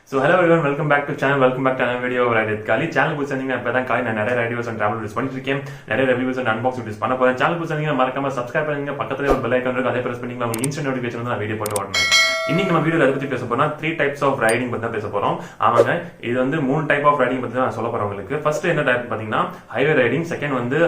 So hello everyone, welcome back to channel, welcome back to another video of Ride Kali. Channel ku sendinga appadan Kali நான் நிறைய reviews and travel videos பண்ணிட்டு இருக்கேன். நிறைய reviews and unboxing videos பண்ண போறேன். Channel ku sendinga மறக்காம subscribe பண்ணுங்க. பக்கத்துல ஒரு bell icon இருக்கு, அதை press பண்ணீங்கன்னா உங்களுக்கு instant notification வந்து நான் வீடியோ போட்டு வரணும். இன்னைக்கு நம்ம வீடியோல எதை பத்தி பேச போறோம்னா 3 types of riding பத்தி தான் பேச போறோம். ஆமாங்க, இது வந்து 3 type of riding பத்தி தான் நான் சொல்ல போறேன் உங்களுக்கு. ஃபர்ஸ்ட் என்ன டைப் பாத்தீங்கன்னா highway riding, செகண்ட் வந்து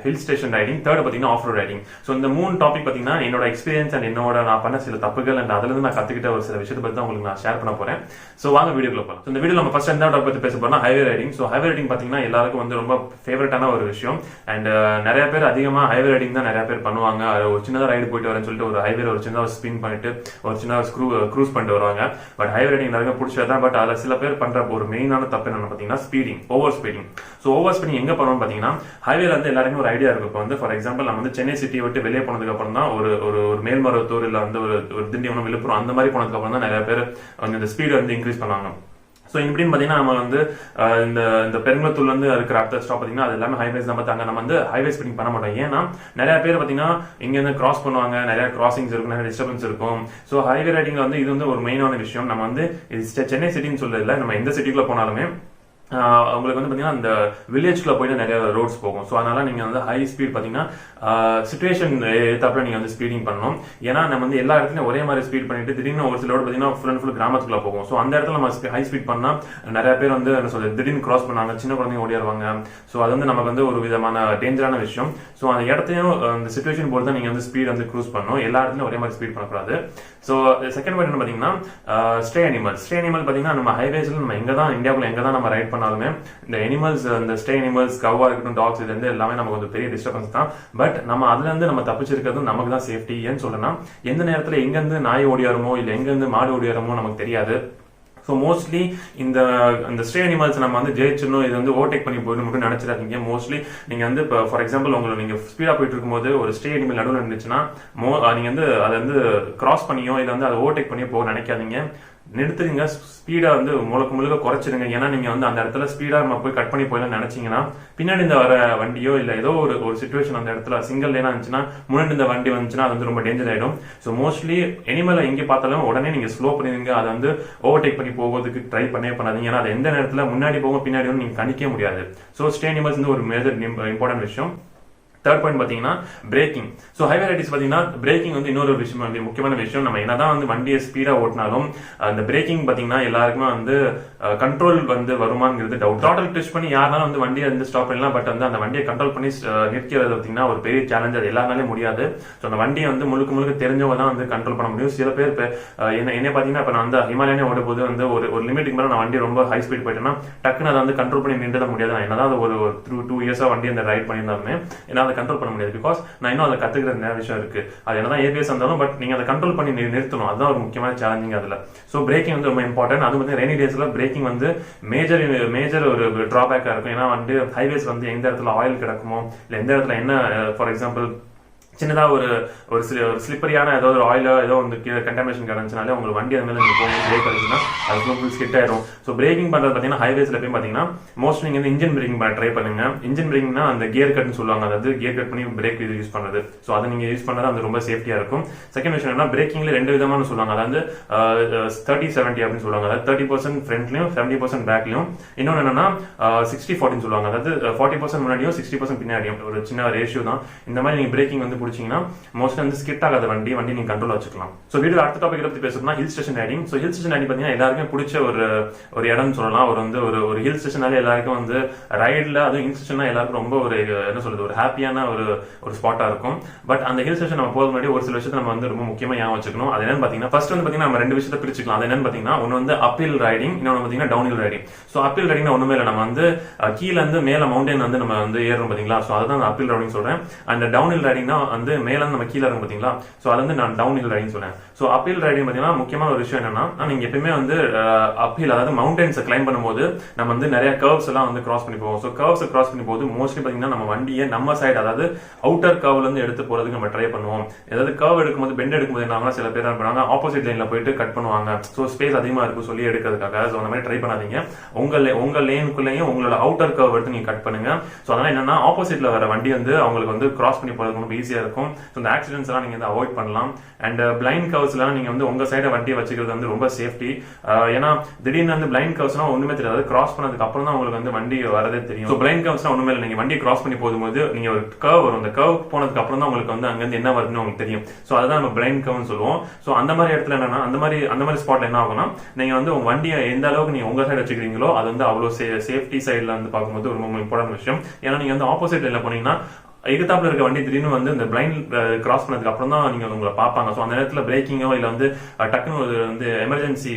hill station riding, தேர்ட் பாத்தீங்கன்னா off road riding. சோ இந்த 3 டாபிக் பாத்தீங்கன்னா என்னோட எக்ஸ்பீரியன்ஸ் and என்னோட நான் பண்ண சில தப்புகள் and அதுல இருந்து நான் கத்துக்கிட்ட ஒரு சில விஷயத்தை பத்தி தான் உங்களுக்கு நான் ஷேர் பண்ண போறேன். சோ வாங்க வீடியோக்குள்ள போலாம். இந்த வீடியோல நம்ம ஃபர்ஸ்ட் என்ன டாபிக் பத்தி பேச போறோம்னா highway riding. So highway riding பாத்தீங்கன்னா எல்லாருக்கும் வந்து ரொம்ப ஃபேவரட்டான ஒரு விஷயம் and நிறைய பேர் அதிகமா highway riding தான் நிறைய பேர் பண்ணுவாங்க. ஒரு சின்னதா ரைடு போயிட்டு வரேன்னு சொல்லிட்டு ஒரு ஹைவேல ஒரு சின்னதா ஸ்பின் பண்ணிட்டு ஒரு சின்ன க்ரூஸ் பண்ணிட்டு வருவாங்க. பட் ஹைவே ரைடிங் நிறைய பிடிச்சதான். பட் அதுல சில பேர் பண்ற ஒரு மெயினான தப்பு என்னன்னு பாத்தீங்கன்னா speeding, over speeding. So over speeding எங்க பண்ணுவோம் பாத்தீங்கன்னா ஹைவேல வந்து எல்லாருக்கும் ஒரு ஐடியா இருக்கும். இப்போ வந்து ஃபார் எக்ஸாம்பிள் நம்ம வந்து சென்னை சிட்டியை விட்டு வெளியே போனதுக்கு அப்புறம் தான் ஒரு மேல்மருவத்தூர் இல்ல வந்து ஒரு திண்டிவனம், விழுப்புரம் அந்த மாதிரி போனதுக்கு அப்புறம் தான் நிறைய பேர் இந்த ஸ்பீடை வந்து இன்க்ரீஸ் பண்ணுவாங்க. சோ இப்படின்னு பாத்தீங்கன்னா நம்ம வந்து இந்த பெருங்குளத்தூர்ல இருந்து இருக்கிற அடுத்த ஸ்டாப் பாத்தீங்கன்னா அது எல்லாமே ஹைவேஸ் தான். பார்த்தாங்க நம்ம வந்து ஹைவே ஸ்பீடிங் பண்ண மாட்டோம். ஏன்னா நிறைய பேர் பாத்தீங்கன்னா இங்க இருந்து கிராஸ் பண்ணுவாங்க, நிறைய கிராசிங்ஸ் இருக்கும், நிறைய டிஸ்டர்பன்ஸ் இருக்கும். சோ ஹைவே ரைடிங்ல வந்து இது வந்து ஒரு மெயினான விஷயம். நம்ம வந்து சென்னை சிட்டின்னு சொல்லல, நம்ம எந்த சிட்டிக்குள்ள போனாலுமே உங்களுக்கு வந்து பாத்தீங்கன்னா அந்த வில்லேஜ்குள்ள போயிட்டு நிறைய ரோட்ஸ் போகும். ஸோ அதனால நீங்க வந்து ஹை ஸ்பீட் பாத்தீங்கன்னா சிச்சுவேஷன் ஏத்தாப்புல நீங்க வந்து ஸ்பீடிங் பண்ணணும். ஏன்னா நம்ம வந்து எல்லா இடத்துலயும் ஒரே மாதிரி ஸ்பீட் பண்ணிட்டு திடீர்னு ஒரு சில ரோடு பாத்தீங்கன்னா ஃபுல் அண்ட் ஃபுல் கிராமத்துக்குள்ள போகும். ஸோ அந்த இடத்துல நம்ம ஹை ஸ்பீட் பண்ணா நிறைய பேர் வந்து என்ன சொல்றது திடீர்னு கிராஸ் பண்ணாங்க, சின்ன குழந்தைங்க ஓடிடுவாங்க. ஸோ அது வந்து நமக்கு வந்து ஒரு விதமான டேஞ்சரான விஷயம். ஸோ அந்த இடத்தையும் அந்த சிச்சுவேஷன் போல தான் நீங்க வந்து ஸ்பீட் வந்து க்ரூஸ் பண்ணணும். எல்லா இடத்துலயும் ஒரே மாதிரி ஸ்பீட் பண்ணக்கூடாது. ஸோ செகண்ட் பாயிண்ட் என்ன பாத்தீங்கன்னா ஸ்டே அனிமல் பாத்தீங்கன்னா நம்ம ஹைவேஸ்ல நம்ம எங்கதான் இந்தியாவுக்குள்ள எங்கதான் நம்ம ரைட் பண்ணாலுமே இந்த அனிமல்ஸ், இந்த ஸ்டே அனிமல்ஸ், கவ்வா இருக்கட்டும், டாக்ஸ், இது வந்து எல்லாமே நமக்கு வந்து பெரிய டிஸ்டர்பன்ஸ் தான். பட் நம்ம அதுல இருந்து நம்ம தப்பிச்சிருக்கிறது நமக்கு தான் சேஃப்டி. ஏன்னு சொல்லனா எந்த நேரத்துல எங்க இருந்து நாய் ஓடியாரமோ இல்ல எங்க இருந்து மாடு ஓடியாரமோ நமக்கு தெரியாது. ஸோ மோஸ்ட்லி இந்த ஸ்டே அனிமல்ஸ் நம்ம வந்து ஜெயிச்சிடணும், இது வந்து ஓவர்டேக் பண்ணி போயிடும் மட்டும் நினைச்சிடாதீங்க. மோஸ்ட்லி நீங்க வந்து இப்போ ஃபார் எக்ஸாம்பிள் உங்களுக்கு நீங்க ஸ்பீடா போயிட்டு இருக்கும்போது ஒரு ஸ்டே அனிமல் நடுவில் இருந்துச்சுன்னா நீங்க வந்து அதை வந்து கிராஸ் பண்ணியோ இல்லை வந்து அதை ஓவர்டேக் பண்ணியோ போக நினைக்காதீங்க. நிறுத்துறீங்க, ஸ்பீடா வந்து முழுக்க குறைச்சிருங்க. ஏன்னா நீங்க வந்து அந்த இடத்துல ஸ்பீடா நம்ம போய் கட் பண்ணி போயிடலாம் நினைச்சீங்கன்னா பின்னாடி இந்த வர வண்டியோ இல்ல ஏதோ ஒரு சிச்சுவேஷன் அந்த இடத்துல சிங்கிள் லேனா இருந்துச்சுன்னா முன்னாடி இந்த வண்டி வந்துச்சுன்னா அது வந்து ரொம்ப டேஞ்சர் ஆயிடும். ஸோ மோஸ்ட்லி அனிமலை எங்க பார்த்தாலும் உடனே நீங்க ஸ்லோ பண்ணிடுங்க. அதை வந்து ஓவர்டேக் பண்ணி போகிறதுக்கு ட்ரை பண்ணாதீங்க. ஏன்னா அது எந்த நேரத்துல முன்னாடி போகும் பின்னாடி வந்து நீங்க கணிக்க முடியாது. ஸோ ஸ்டே அனிமல்ஸ் வந்து ஒரு மேஜர் இம்பார்ட்டன்ட் விஷயம். தேர்ட் பாயிண்ட் பாத்தீங்கன்னா பிரேக்கிங். சோ ஹைவே ரைடிங்ஸ் பாத்தீங்கன்னா பிரேக்கிங் வந்து இன்னொரு விஷயம், முக்கியமான விஷயம். நம்ம என்னதான் வந்து வண்டியை ஸ்பீடா ஓட்டினாலும் அந்த பிரேக்கிங் பாத்தீங்கன்னா எல்லாருக்குமே வந்து கண்ட்ரோல் வந்து வருமானங்கிறது டவுட். த்ராட்டில் ட்விஸ்ட் பண்ணி யாருனாலும் வந்து வண்டியை வந்து ஸ்டாப் பண்ணலாம். பட் வந்து அந்த வண்டியை கண்ட்ரோல் பண்ணி நிற்கிறது பாத்தீங்கன்னா ஒரு பெரிய சேலஞ்ச். அது எல்லாருனாலும் முடியாது. ஸோ அந்த வண்டியை வந்து முழுக்க தெரிஞ்சவங்க தான் வந்து கண்ட்ரோல் பண்ண முடியும். சில பேர் என்ன பாத்தீங்கன்னா இப்ப நான் வந்து ஹிமாலயானே ஓட போது வந்து ஒரு லிமிட்டுக்கு மேல நான் வண்டி ரொம்ப ஹை ஸ்பீட் போயிட்டேன்னா டக்குன்னு அதை வந்து கண்ட்ரோல் பண்ணி நின்றுட முடியாது. என்னதான் ஒரு 2 இயர்ஸா வண்டி அந்த ரைட் பண்ணியிருந்தாலுமே என்ன அதை கண்ட்ரோல் பண்ண முடியாது. பிகாஸ் நான் இன்னும் அதை கத்துக்கிற நிறைய விஷயம் இருக்கு. அது என்னதான் ஏபிஎஸ் இருந்தாலும் பட் நீங்க அதை கண்ட்ரோல் பண்ணி நிறுத்தணும். அதுதான் ஒரு முக்கியமான சேலஞ்சிங் அதுல. சோ பிரேக்கிங் வந்து ரொம்ப இம்பார்ட்டன்ட். அது வந்து ரெய்னி டேஸ்ல பிரேக்கிங் வந்து மேஜர் ஒரு டிராபேக்கா இருக்கும். ஏன்னா வந்து ஹைவேஸ் வந்து எந்த இடத்துல ஆயில் கிடக்குமோ இல்ல எந்த இடத்துல என்ன ஃபார் எக்ஸாம்பிள் சின்னதா ஒரு ஸ்லிப்பரியான ஏதோ ஒரு ஆயிலோ ஏதோ வந்து கண்டாமினேஷன் கிடந்துச்சுனாலே உங்களுக்கு வண்டி அந்த மாதிரி நீங்க போகும் பிரேக் அடிச்சுன்னா அது ஃபுல் ஸ்கிட் ஆயிரும். ஸோ பிரேக்கிங் பண்றது பாத்தீங்கன்னா ஹைவேஸ்ல போய் பாத்தீங்கன்னா மோஸ்ட்லி நீங்க வந்து இன்ஜின் பிரேக்கிங் ட்ரை பண்ணுங்க. இன்ஜின் பிரேக்கிங்னா அந்த கியர் கட்னு சொல்லுவாங்க, அதாவது கியர் கட் பண்ணி பிரேக் யூஸ் பண்றது. ஸோ அதை நீங்க யூஸ் பண்றது அது ரொம்ப சேஃப்டியா இருக்கும். செகண்ட் விஷயம் என்ன, பிரேக்கிங்ல 2 விதமான சொல்லுவாங்க. அதாவது 30-70 அப்படின்னு சொல்லுவாங்க. அதாவது 30% ஃப்ரண்ட்லயும் 70% பேக்லயும். இன்னொன்னு என்னன்னா 60-40 சொல்லுவாங்க. அதாவது 40% முன்னாடியும் 60% பின்னாடியும். ஒரு சின்ன ரேஷியோ தான். இந்த மாதிரி நீங்க பிரேக்கிங் வந்து மோஸ்ட்லி வந்து ஸ்கிட் ஆகாத வண்டி நீங்க கண்ட்ரோல் வச்சுக்கலாம். சோ வீடியோ அடுத்த டாபிக் பத்தி பேசணும்னா hill station riding. So hill station riding பாத்தீங்கன்னா எல்லாருக்கும் பிடிச்ச ஒரு இடம் சொல்லலாம். ஒரு ஹில் ஸ்டேஷனாலே எல்லாருக்கும் வந்து ரைட்ல அதுவும் ஹில் ஸ்டேஷனா எல்லாருக்கும் ரொம்ப ஒரு என்ன சொல்றது ஒரு ஹாப்பியான ஒரு ஸ்பாட்டா இருக்கும். பட் அந்த ஹில் ஸ்டேஷன் நம்ம போறது முன்னாடி ஒரு சில விஷயத்தை நம்ம வந்து ரொம்ப முக்கியமா ஞாபகம் வச்சுக்கணும். அது என்னன்னு பாத்தீங்கன்னா ஃபர்ஸ்ட் வந்து பாத்தீங்கன்னா நம்ம 2 விஷயத்தை பிரிச்சுக்கலாம். அது என்னன்னு பாத்தீங்கன்னா ஒன்னு வந்து அப்ஹில் ரைடிங், இன்னொன்னு பாத்தீங்கன்னா டவுன்ஹில் ரைடிங். சோ அப்ஹில் ரைடிங் ஒண்ணுமே இல்லை, நம்ம வந்து கீழ இருந்து மேல மவுண்டன் வந்து நம்ம வந்து ஏறோம் பாத்தீங்களா. சோ அதுதான் அப்ஹில் ரைடிங் சொல்றேன். அந்த டவுன்ஹில் ரைடிங்னா வந்து மேல இருந்து நம்ம கீழ இருக்கும் பாத்தீங்களா. சோ அது வந்து நான் டவுன்ஹில் ரைடிங் சொல்றேன். சோ அப்ஹில் ரைடிங் பாத்தீங்கன்னா முக்கியமான ஒரு விஷயம் என்னன்னா நீங்க எப்பவுமே வந்து அப்ஹில் அதாவது மவுண்டன்ஸ் கிளைம் பண்ணும்போது நம்ம வந்து நிறைய கர்வ்ஸ் எல்லாம் வந்து கிராஸ் பண்ணி போவோம். சோ கர்வ்ஸ் கிராஸ் பண்ணி போது மோஸ்ட்லி பாத்தீங்கன்னா நம்ம வண்டியை நம்ம சைடு அதாவது அவுட்டர் கர்வ்ல இருந்து எடுத்து போறதுக்கு நம்ம ட்ரை பண்ணுவோம். ஏதாவது கர்வ் எடுக்கும்போது பெண்ட் எடுக்கும்போது என்ன சில பேர் என்ன பண்ணுவாங்க ஆப்போசிட் லைன்ல போயிட்டு கட் பண்ணுவாங்க. சோ ஸ்பேஸ் அதிகமா இருக்கும் சொல்லி எடுக்கிறதுக்காக. சோ அந்த மாதிரி ட்ரை பண்ணாதீங்க. உங்க லேனுக்குள்ளேயும் உங்களோட அவுட்டர் கர்வ் எடுத்து நீங்க கட் பண்ணுங்க. சோ அதனால என்னன்னா ஆப்போசிட்ல வர வண்டி வந்து அவங்களுக்கு வந்து கிராஸ் பண்ணி போறதுக்கு ரொம்ப ஈஸியா இருக்கும். இருக்கும். ஸோ இந்த ஆக்சிடென்ட்ஸ் எல்லாம் நீங்க வந்து அவாய்ட் பண்ணலாம். அண்ட் பிளைண்ட் கர்வ்ஸ்லாம் நீங்க வந்து உங்க சைட வண்டியை வச்சுக்கிறது வந்து ரொம்ப சேஃப்டி. ஏன்னா திடீர்னு வந்து பிளைண்ட் கர்வ்ஸ்னா ஒண்ணுமே தெரியாது, கிராஸ் பண்ணதுக்கு அப்புறம் தான் உங்களுக்கு வந்து வண்டி வரதே தெரியும். ஸோ பிளைண்ட் கர்வ்ஸ்னா ஒண்ணுமே இல்லை, நீங்க வண்டியை கிராஸ் பண்ணி போகும்போது நீங்க ஒரு கர்வ் வரும், அந்த கர்வ் போனதுக்கு அப்புறம் தான் உங்களுக்கு வந்து அங்கிருந்து என்ன வருதுன்னு உங்களுக்கு தெரியும். ஸோ அதுதான் நம்ம பிளைண்ட் கர்வ்னு சொல்லுவோம். ஸோ அந்த மாதிரி இடத்துல என்னன்னா அந்த மாதிரி ஸ்பாட்ல என்ன ஆகும்னா நீங்க வந்து உங்க வண்டியை எந்த அளவுக்கு நீங்க உங்க சைடு வச்சுக்கிறீங்களோ அது வந்து அவ்வளவு சேஃப்டி சைட்ல வந்து பார்க்கும்போது ரொம்ப இம்பார்ட்டன்ட் விஷயம். ஏன்னா நீங்க வந்து ஆப்போசிட் லைன்ல போனீங்கன்னா எதிர்த்தாப்புல இருக்க வண்டி திடீர்னு வந்து இந்த பிளைண்ட் கிராஸ் பண்ணதுக்கு அப்புறம் தான் நீங்க உங்களை பார்ப்பாங்க. ஸோ அந்த நேரத்தில் பிரேக்கிங்கோ இல்ல வந்து டக்குன்னு வந்து எமர்ஜென்சி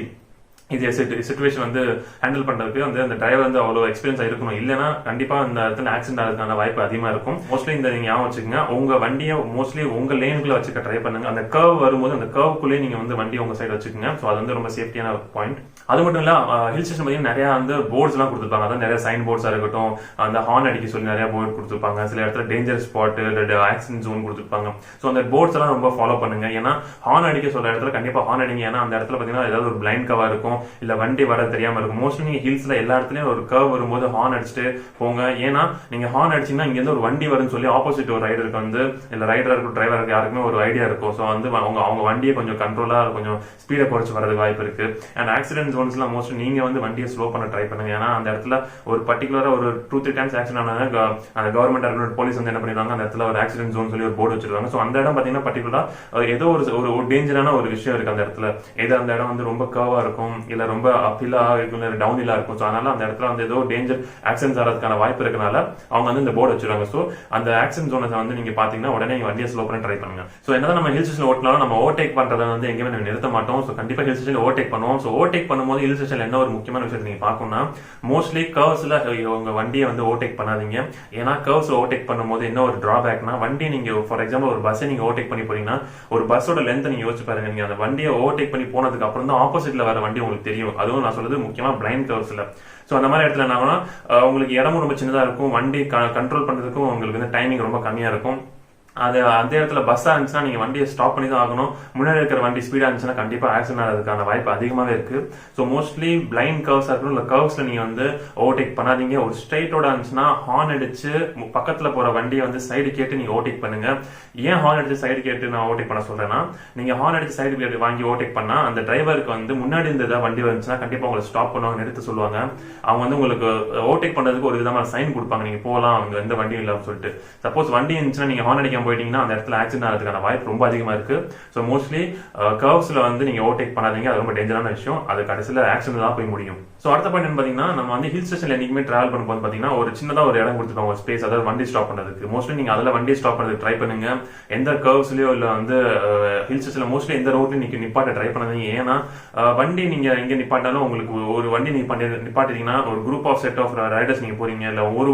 இது சிச்சுவேஷன் வந்து ஹேண்டில் பண்றதுக்கு வந்து அந்த டிரைவர் வந்து அவ்வளவு எக்ஸ்பீரியன்ஸ் இருக்கணும். இல்லைன்னா கண்டிப்பா இந்த இடத்துல ஆக்சிடென்ட் ஆகிறதுக்கான வாய்ப்பு அதிகமா இருக்கும். மோஸ்ட்லி இந்த நீங்க ஞாபகம் வச்சுக்கோங்க, உங்க வண்டியை மோஸ்ட்லி உங்க லேனுக்குள்ள வச்சுக்க ட்ரை பண்ணுங்க. அந்த கர்வ் வரும்போது அந்த கர்வுக்குள்ளே நீங்க வந்து வண்டியை உங்க சைடு வச்சுக்கோங்க. ஸோ அது வந்து ரொம்ப சேஃப்டியான பாயிண்ட். அது மட்டும் இல்ல ஹில் ஸ்டேஷன் பார்த்தீங்கன்னா நிறைய வந்து போர்ட்ஸ் எல்லாம் கொடுத்துருப்பாங்க. அதான் நிறைய சைன் போர்ட்ஸா இருக்கட்டும், அந்த ஹார்ன் அடிக்க சொல்லி நிறைய போர்டு கொடுத்துருப்பாங்க. சில இடத்துல டேஞ்சர் ஸ்பாட், ஆக்சிடென்ட் ஜோன் கொடுத்துருப்பாங்க. ஸோ அந்த போர்ட்ஸ் எல்லாம் ரொம்ப ஃபாலோ பண்ணுங்க. ஏன்னா ஹார்ன் அடிக்க சொல்ற இடத்துல கண்டிப்பா ஹார்ன் அடிங்க. ஏன்னா அந்த இடத்துல பாத்தீங்கன்னா ஏதாவது ஒரு பிளைண்ட் கவா இருக்கும், இல்ல வண்டி வர தெரியாம இருக்கும். மோஸ்ட்லி நீங்க ஹில்ஸ்ல எல்லா இடத்துலயும் ஒரு கர்வ் வரும்போது ஹார்ன் அடிச்சுட்டு போங்க. ஏன்னா நீங்க ஹார்ன் அடிச்சீங்கன்னா இங்க இருந்து ஒரு வண்டி வரும்னு சொல்லி ஆப்போசிட் ஒரு ரைடருக்கு வந்து இல்ல ரைடரா இருக்கும் டிரைவருக்கு யாருக்குமே ஒரு ஐடியா இருக்கும். ஸோ வந்து அவங்க வண்டியை கொஞ்சம் கண்ட்ரோலா கொஞ்சம் ஸ்பீடை குறைச்சு வரதுக்கு வாய்ப்பு இருக்கு. அண்ட் ஆக்சிடென்ட் ஜோன்ஸ்ல மோஸ்ட்லி நீங்க வந்து வண்டியை ஸ்லோ பண்ண ட்ரை பண்ணுங்க. ஏன்னா அந்த இடத்துல ஒரு பர்டிகுலரா ஒரு 2-3 டைம்ஸ் ஆக்சிடென்ட் ஆனாங்க, அந்த கவர்மெண்ட் இருக்கட்டும் போலீஸ் வந்து என்ன பண்ணிடுவாங்க, அந்த இடத்துல ஒரு ஆக்சிடென்ட் ஜோன் சொல்லி ஒரு போர்டு வச்சிருக்காங்க. ஸோ அந்த இடம் பாத்தீங்கன்னா பர்டிகுலரா ஏதோ ஒரு டேஞ்சரான ஒரு விஷயம் இருக்கு அந்த இடத்துல. ஏதோ அந்த இடம் வந்து ரொம்ப கர்வா இருக்கும், இல்ல ரொம்ப அப்பிலா டவுன்ஹில்லா இருக்கும். ஸோ அதனால அந்த இடத்துல வந்து ஏதோ டேஞ்சர் ஆக்சிடென்ட் ஆகிறதுக்கான வாய்ப்பு இருக்கனால அவங்க வந்து இந்த போர்டு வச்சிருக்காங்க. ஸோ அந்த ஆக்சிடென்ட் ஜோனை வந்து நீங்க பாத்தீங்கன்னா உடனே வண்டியை ஸ்லோ பண்ண ட்ரை பண்ணுங்க. ஸோ என்னதான் நம்ம ஹில் ஸ்டேஷன் ஓட்டினாலும் நம்ம ஓவர்டேக் பண்றதை வந்து எங்கேயுமே நம்ம நிறுத்த மாட்டோம். ஸோ கண்டிப்பா ஹில் ஸ்டேஷன் ஓவர்டேக் பண்ணுவோம். ஸோ ஓவர்டேக் பண்ணும்போது ஹில் ஸ்டேஷன்ல என்ன ஒரு முக்கியமான விஷயத்தை நீங்க பார்க்கணும்னா மோஸ்ட்லி கர்வ்ஸ்ல உங்க வண்டியை வந்து ஓவர்டேக் பண்ணாதீங்க. ஏன்னா கர்வ்ஸ் ஓவர்டேக் பண்ணும்போது என்ன ஒரு டிராபேக்னா வண்டி நீங்க ஃபார் எக்ஸாம்பிள் ஒரு பஸ்ஸை நீங்க ஓவர்டேக் பண்ணி போறீங்கன்னா ஒரு பஸ்ஸோட லென்த் நீங்க யோசிச்சு பாருங்க. நீங்க அந்த வண்டியை ஓவர்டேக் பண்ணி போனதுக்கு அப்புறம் தான் ஆப்போசிட்ல வர வண்டி உங்களுக்கு தெரியும். அதுவும் நான் சொல்றது முக்கியமா பிளைண்ட் கர்வ்ஸ்ல. சோ அந்த மாதிரி இடத்துல என்ன உங்களுக்கு இடமும் ரொம்ப சின்னதா இருக்கும், வண்டி கண்ட்ரோல் பண்றதுக்கும் உங்களுக்கு வந்து டைமிங் ரொம்ப கம்மியா இருக்கும். அது அந்த இடத்துல பஸ்ஸா இருந்துச்சுன்னா நீங்க வண்டியை ஸ்டாப் பண்ணி தான் ஆகணும். முன்னாடி இருக்கிற வண்டி ஸ்பீடா இருந்துச்சுன்னா கண்டிப்பா ஆக்சிடென்ட் ஆகிறதுக்கான வாய்ப்பு அதிகமாவே இருக்கு. ஸோ மோஸ்ட்லி பிளைண்ட் கர்வ்ஸா இருக்கணும், இல்ல கர்வ்ஸ்ல நீங்க வந்து ஓவர்டேக் பண்ணாதீங்க. ஒரு ஸ்ட்ரைட்டோட இருந்துச்சுன்னா ஹார்ன் அடிச்சு பக்கத்துல போற வண்டியை வந்து சைடு கேட்டு நீங்க ஓவர்டேக் பண்ணுங்க. ஏன் ஹார்ன் அடிச்சு சைடு கேட்டு நான் ஓவர்டேக் பண்ண சொல்றேன்னா, நீங்க ஹார்ன் அடிச்சு சைடு கேட்டு வாங்கி ஓவர்டேக் பண்ணா அந்த டிரைவருக்கு வந்து முன்னாடி இருந்த வண்டி வந்துச்சுன்னா கண்டிப்பா உங்களுக்கு ஸ்டாப் பண்ணுவாங்க, நிறுத்த சொல்லுவாங்க. அவங்க வந்து உங்களுக்கு ஓவர்டேக் பண்றதுக்கு ஒரு விதமான சைன் கொடுப்பாங்க, நீங்க போகலாம் அவங்க எந்த வண்டியும் இல்லாம சொல்லிட்டு. சப்போஸ் வண்டி இருந்துச்சுன்னா நீங்க ஹார்ன் அடிக்காம போயிட்டீங்கன்னா அந்த இடத்துல ஆக்சிடென்ட் ஆகிறதுக்கான வாய்ப்பு ரொம்ப அதிகமா இருக்கு. ஸோ மோஸ்ட்லி கர்வ்ஸ்ல வந்து நீங்க ஓவர்டேக் பண்ணாதீங்க, அது ரொம்ப டேஞ்சரான விஷயம். அது கடைசியில் ஆக்சிடென்ட் தான் போய் முடியும். ஸோ அடுத்த பாயிண்ட் பாத்தீங்கன்னா நம்ம வந்து ஹில் ஸ்டேஷன்ல என்னைக்குமே டிராவல் பண்ணும்போது பாத்தீங்கன்னா ஒரு சின்னதா ஒரு இடம் கொடுத்துருப்பாங்க, ஒரு ஸ்பேஸ், அதாவது வண்டி ஸ்டாப் பண்றதுக்கு. மோஸ்ட்லி நீங்க அதுல வண்டி ஸ்டாப் பண்றதுக்கு ட்ரை பண்ணுங்க. எந்த கர்வ்ஸ்லயோ இல்ல வந்து ஹில் ஸ்டேஷன்ல மோஸ்ட்லி எந்த ரோட்லயும் நீங்க நிப்பாட்ட ட்ரை பண்ணாதீங்க. ஏன்னா வண்டி நீங்க எங்க நிப்பாட்டாலும் உங்களுக்கு ஒரு வண்டி நிப்பாட்டிட்டீங்கன்னா ஒரு group of set of riders நீங்க போறீங்க, இல்ல ஒரு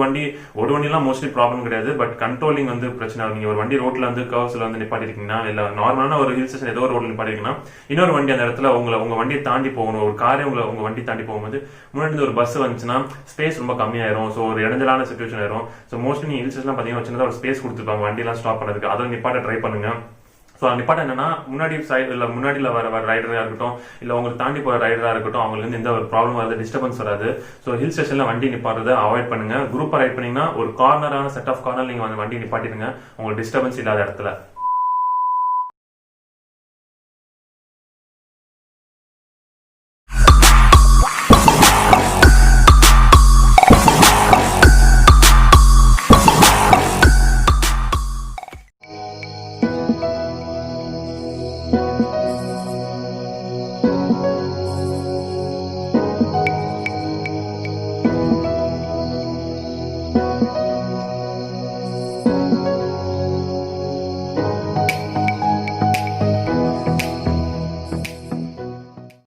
வண்டிலாம் மோஸ்ட்லி ப்ராப்ளம் கிடையாது. பட் கண்ட்ரோலிங் வந்து பிரச்சனை. நீங்க ஒரு வண்டி ரோட்ல வந்து கர்வ்ஸ்ல வந்து நிப்பாட்டிருக்கீங்கன்னா, இல்ல நார்மலான ஒரு ஹில் ஸ்டேஷன் ஏதோ ஒரு ரோட்ல நிப்பாட்டிருக்கீங்கன்னா இன்னொரு வண்டி அந்த இடத்துல உங்க வண்டியை தாண்டி போகணும். ஒரு காரே உங்க வண்டி தாண்டி போகும்போது முன்னாடி ஒரு பஸ் வந்துச்சுன்னா ஸ்பேஸ் ரொம்ப கம்மியாயிரும். ஸோ ஒரு இடைஞ்சலான சிச்சுவேஷன் ஆயிரும். ஸோ மோஸ்ட்லி நீங்க ஹில் ஸ்டேஷன் பாத்தீங்கன்னா சின்னதா ஒரு ஸ்பேஸ் கொடுத்துருப்பாங்க வண்டி எல்லாம் ஸ்டாப் பண்ணதுக்கு, அதை நிப்பாட்ட ட்ரை பண்ணுங்க. ஸோ நிப்பாட்ட என்னன்னா முன்னாடி சைடு இல்ல முன்னாடியில் வர ரைடரா இருக்கட்டும், இல்ல உங்களுக்கு தாண்டி போற ரைடரா இருக்கட்டும், அவங்களுக்கு வந்து எந்த ஒரு ப்ராப்ளம் வராது, டிஸ்டர்பன்ஸ் வராது. ஸோ ஹில் ஸ்டேஷன்ல வண்டி நிப்பாடுறதை அவாய்ட் பண்ணுங்க. குரூப்பா ரைட் பண்ணீங்கன்னா ஒரு கார்னரான செட் ஆஃப் கார்னர் நீங்க வந்து வண்டி நிப்பாட்டிடுங்க, உங்களுக்கு டிஸ்டர்பன்ஸ் இல்லாத இடத்துல.